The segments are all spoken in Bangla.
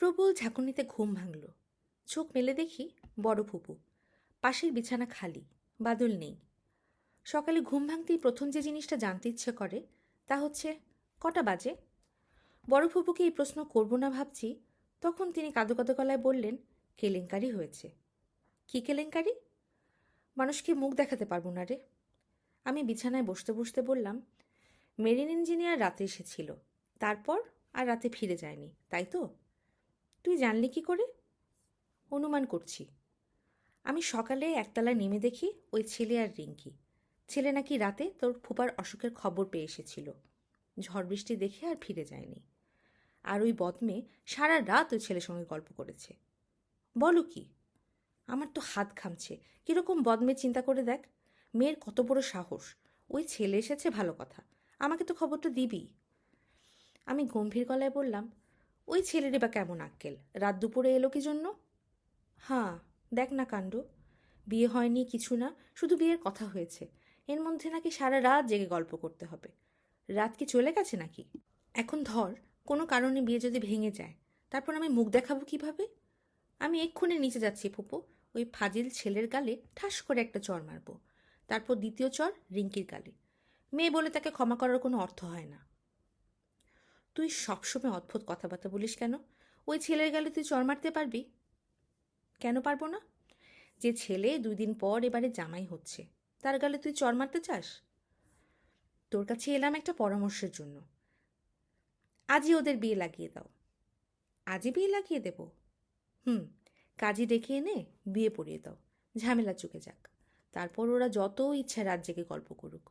প্রবল ঝাঁকুনিতে ঘুম ভাঙল। চোখ মেলে দেখি বড় ফুপু, পাশের বিছানা খালি, বাদল নেই। সকালে ঘুম ভাঙতেই প্রথম যে জিনিসটা জানতে ইচ্ছে করে তা হচ্ছে কটা বাজে। বড় ফুপুকে এই প্রশ্ন করব না ভাবছি, তখন তিনি কাঁদো কাঁদো গলায় বললেন, কেলেঙ্কারি হয়েছে। কি কেলেঙ্কারি? মানুষকে মুখ দেখাতে পারবো না রে। আমি বিছানায় বসতে বসতে বললাম, মেরিন ইঞ্জিনিয়ার রাতে এসেছিল, তারপর আর রাতে ফিরে যায়নি, তাই তো? তুই জানলি কি করে? অনুমান করছি। আমি সকালে একতলায় নেমে দেখি ওই ছেলে আর রিঙ্কি। ছেলে নাকি রাতে তোর ফুপার অসুখের খবর পেয়ে এসেছিল, ঝড় বৃষ্টি দেখে আর ফিরে যায়নি। আর ওই বদমে সারা রাত ওই ছেলের সঙ্গে গল্প করেছে। বলো কি? আমার তো হাত ঘামছে। কীরকম বদমে চিন্তা করে দেখ, মেয়ের কত বড় সাহস। ওই ছেলে এসেছে ভালো কথা, আমাকে তো খবরটা দিবি। আমি গম্ভীর গলায় বললাম, ওই ছেলেরই বা কেমন আক্কেল, রাত দুপুরে এলো কি জন্য? হ্যাঁ, দেখ না কাণ্ড। বিয়ে হয়নি কিছু না, শুধু বিয়ের কথা হয়েছে, এর মধ্যে নাকি সারা রাত জেগে গল্প করতে হবে। রাত কি চলে গেছে নাকি? এখন ধর কোনো কারণে বিয়ে যদি ভেঙে যায়, তারপর আমি মুখ দেখাবো কিভাবে? আমি এক্ষুনি নিচে যাচ্ছি ফুপু, ওই ফাজিল ছেলের গালে ঠাস করে একটা চর মারবো, তারপর দ্বিতীয় চর রিঙ্কির গালে। মেয়ে বলে তাকে ক্ষমা করার কোনো অর্থ হয় না। তুই সবসময় অদ্ভুত কথাবার্তা বলিস কেন? ওই ছেলের গালে তুই চর মারতে পারবি? কেন পারবো না? যে ছেলে 2 দিন পর এবারে জামাই হচ্ছে, তার গালে তুই চর মারতে চাস? তোর কাছে এলাম একটা পরামর্শের জন্য। আজই ওদের বিয়ে লাগিয়ে দাও। আজই বিয়ে লাগিয়ে দেব? হুম, কাজী ডেকে এনে বিয়ে পড়িয়ে দাও, ঝামেলা চুকে যাক। তারপর ওরা যত ইচ্ছা রাত জেগে গল্প করুক,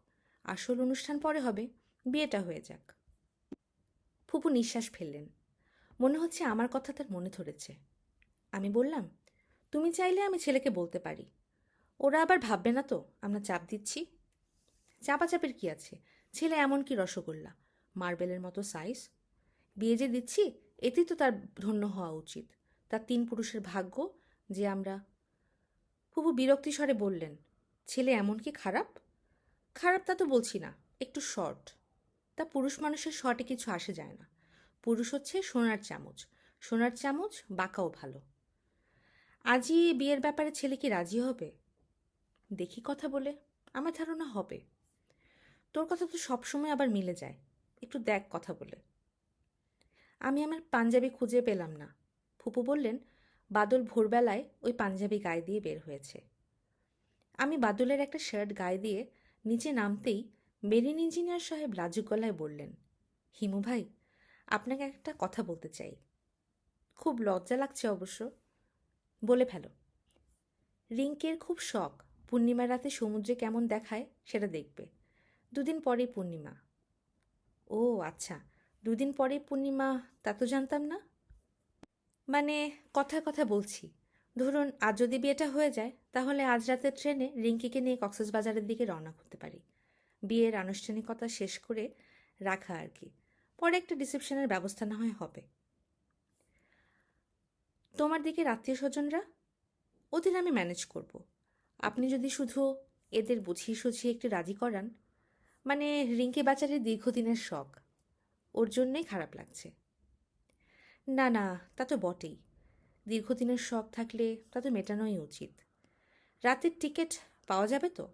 আসল অনুষ্ঠান পরে হবে, বিয়েটা হয়ে যাক। ফুপু নিঃশ্বাস ফেললেন। মনে হচ্ছে আমার কথা তার মনে ধরেছে। আমি বললাম, তুমি চাইলে আমি ছেলেকে বলতে পারি। ওরা আবার ভাববে না তো আমরা চাপ দিচ্ছি? চাপাচাপের কি আছে? ছেলে এমন কি রসগোল্লা, মার্বেলের মতো সাইজ। বিয়ে যে দিচ্ছি, এতেই তো তার ধন্য হওয়া উচিত। তার 3 পুরুষের ভাগ্য যে আমরা। ফুপু বিরক্তি স্বরে বললেন, ছেলে এমন কি খারাপ? খারাপ তা তো বলছি না, একটু শর্ট। তা পুরুষ মানুষের শর্টে কিছু আসে যায় না। পুরুষ হচ্ছে সোনার চামচ, সোনার চামচ বাঁকাও ভালো। আজই বিয়ের ব্যাপারে ছেলে কি রাজি হবে? দেখি কথা বলে, আমার ধারণা হবে। তোর কথা তো সবসময় আবার মিলে যায়, একটু দেখ কথা বলে। আমি আমার পাঞ্জাবি খুঁজে পেলাম না। ফুপু বললেন, বাদল ভোরবেলায় ওই পাঞ্জাবি গায়ে দিয়ে বের হয়েছে। আমি বাদলের একটা শার্ট গায়ে দিয়ে নিচে নামতেই মেরিন ইঞ্জিনিয়ার সাহেব লাজুক গলায় বললেন, হিমু ভাই, আপনাকে একটা কথা বলতে চাই। খুব লজ্জা লাগছে অবশ্য। বলে ফেলো। রিঙ্কের খুব শখ পূর্ণিমার রাতে সমুদ্রে কেমন দেখায় সেটা দেখবে। 2 দিন পরেই পূর্ণিমা। ও আচ্ছা, 2 দিন পরেই পূর্ণিমা, তা তো জানতাম না। মানে কথায় কথা বলছি, ধরুন আজ যদি বিয়েটা হয়ে যায়, তাহলে আজ রাতের ট্রেনে রিঙ্কিকে নিয়ে কক্সবাজারের দিকে রওনা করতে পারি। বিয়ের আনুষ্ঠানিকতা শেষ করে রাখা আর কি, পরে একটা রিসেপশনের ব্যবস্থা না হয় হবে। তোমার দিকের আত্মীয় স্বজনরা? ওদের আমি ম্যানেজ করব। আপনি যদি শুধু এদের বুঝিয়ে সুঝিয়ে একটু রাজি করান। মানে রিঙ্কি বাচারের দীর্ঘদিনের শখ, ওর জন্যই খারাপ লাগছে। না না, তা তো বটেই। দীর্ঘদিনের শখ থাকলে তা তো মেটানোই উচিত। রাতের টিকিট পাওয়া যাবে তো?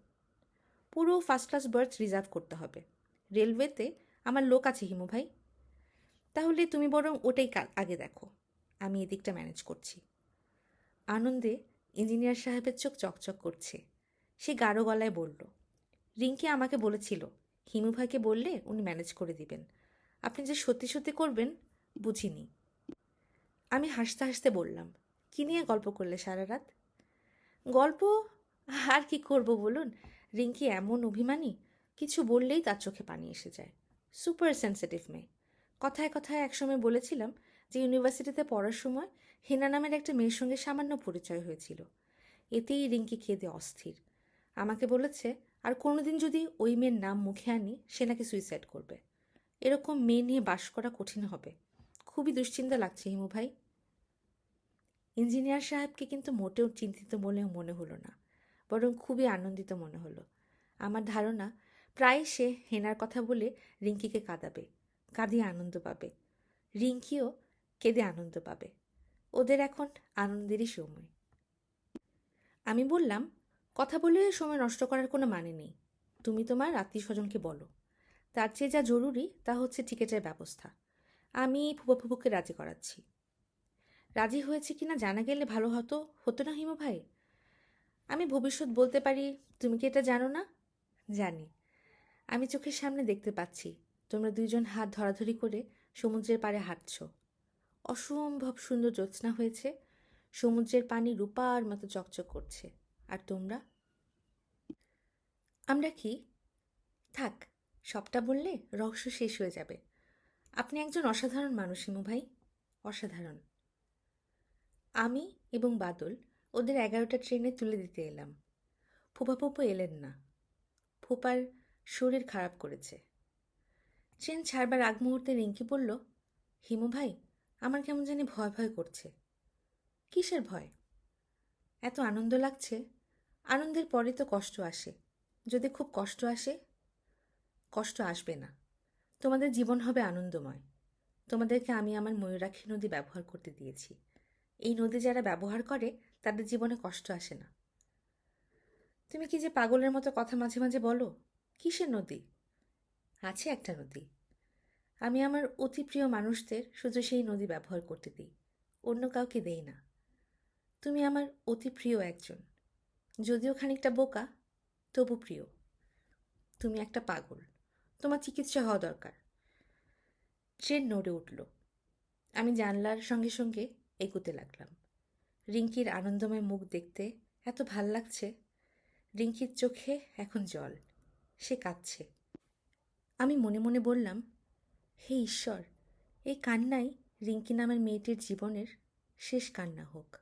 পুরো ফার্স্ট ক্লাস বার্থ রিজার্ভ করতে হবে। রেলওয়েতে আমার লোক আছে হিমু ভাই। তাহলে তুমি বরং ওটাই আগে দেখো, আমি এদিকটা ম্যানেজ করছি। আনন্দে ইঞ্জিনিয়ার সাহেবের চোখ চকচক করছে। সে গাঢ় গলায় বলল, রিঙ্কি আমাকে বলেছিল হিমু ভাইকে বললে উনি ম্যানেজ করে দিবেন। আপনি যে সত্যি সত্যি করবেন বুঝিনি। আমি হাসতে হাসতে বললাম, কী নিয়ে গল্প করলে সারা রাত? গল্প আর কি করব বলুন। রিঙ্কি এমন অভিমানী, কিছু বললেই তার চোখে পানি এসে যায়। সুপার সেন্সিটিভ মেয়ে। কথায় কথায় একসময় বলেছিলাম যে ইউনিভার্সিটিতে পড়ার সময় হেনা নামের একটা মেয়ের সঙ্গে সামান্য পরিচয় হয়েছিল। এতেই রিঙ্কি কেঁদে অস্থির। আমাকে বলেছে আর কোনোদিন যদি ওই মেয়ের নাম মুখে আনি সে নাকি সুইসাইড করবে। এরকম মেয়ে নিয়ে বাস করা কঠিন হবে। খুবই দুশ্চিন্তা লাগছে হিমু ভাই। ইঞ্জিনিয়ার সাহেবকে কিন্তু মোটেও চিন্তিত বলেও মনে হলো না, বরং খুবই আনন্দিত মনে হলো। আমার ধারণা প্রায় সে হেনার কথা বলে রিঙ্কিকে কাঁদাবে, কাঁদিয়ে আনন্দ পাবে। রিঙ্কিও কেঁদে আনন্দ পাবে। ওদের এখন আনন্দেরই সময়। আমি বললাম, কথা বলে সময় নষ্ট করার কোনো মানে নেই। তুমি তোমার আত্মীয় স্বজনকে বলো। তার চেয়ে যা জরুরি তা হচ্ছে টিকেটের ব্যবস্থা। আমি ফুপুকে রাজি করাচ্ছি। রাজি হয়েছে কিনা জানা গেলে ভালো হতো, হতো না হিমু ভাই? আমি ভবিষ্যৎ বলতে পারি, তুমি কি এটা জানো না? জানি। আমি চোখের সামনে দেখতে পাচ্ছি তোমরা দুইজন হাত ধরাধরি করে সমুদ্রের পাড়ে হাঁটছ। অসম্ভব সুন্দর জ্যোৎস্না হয়েছে, সমুদ্রের পানি রূপার মতো চকচক করছে। আর তোমরা? আমরা কি? থাক, সবটা বললে রহস্য শেষ হয়ে যাবে। আপনি একজন অসাধারণ মানুষ হিমু ভাই, অসাধারণ। আমি এবং বাদল ওদের 11টা ট্রেনে তুলে দিতে এলাম। ফুপা এলেন না। ফুপার শরীর খারাপ করেছে। ট্রেন ছাড়বার আগ মুহূর্তে রিঙ্কি বলল, হিমু ভাই, আমার কেমন জানি ভয় ভয় করছে। কিসের ভয়? এত আনন্দ লাগছে। আনন্দের পরে তো কষ্ট আসে। যদি খুব কষ্ট আসে? কষ্ট আসবে না। তোমাদের জীবন হবে আনন্দময়। তোমাদেরকে আমি আমার ময়ূরাক্ষী নদী ব্যবহার করতে দিয়েছি। এই নদী যারা ব্যবহার করে তাদের জীবনে কষ্ট আসে না। তুমি কি যে পাগলের মতো কথা মাঝে মাঝে বলো? কিসের নদী? আছে একটা নদী। আমি আমার অতি প্রিয় মানুষদের শুধু সেই নদী ব্যবহার করতে দিই, অন্য কাউকে দেই না। তুমি আমার অতি প্রিয় একজন, যদিও খানিকটা বোকা, তবু প্রিয়। তুমি একটা পাগল, তোমার চিকিৎসা হওয়া দরকার। ট্রেন নড়ে উঠল। আমি জানলার সঙ্গে সঙ্গে এগোতে লাগলাম। রিঙ্কির আনন্দময় মুখ দেখতে এত ভাল লাগছে। রিঙ্কির চোখে এখন জল, সে কাঁদছে। আমি মনে মনে বললাম, হে ঈশ্বর, এই কান্নাই রিঙ্কি নামের মেয়েটির জীবনের শেষ কান্না হোক।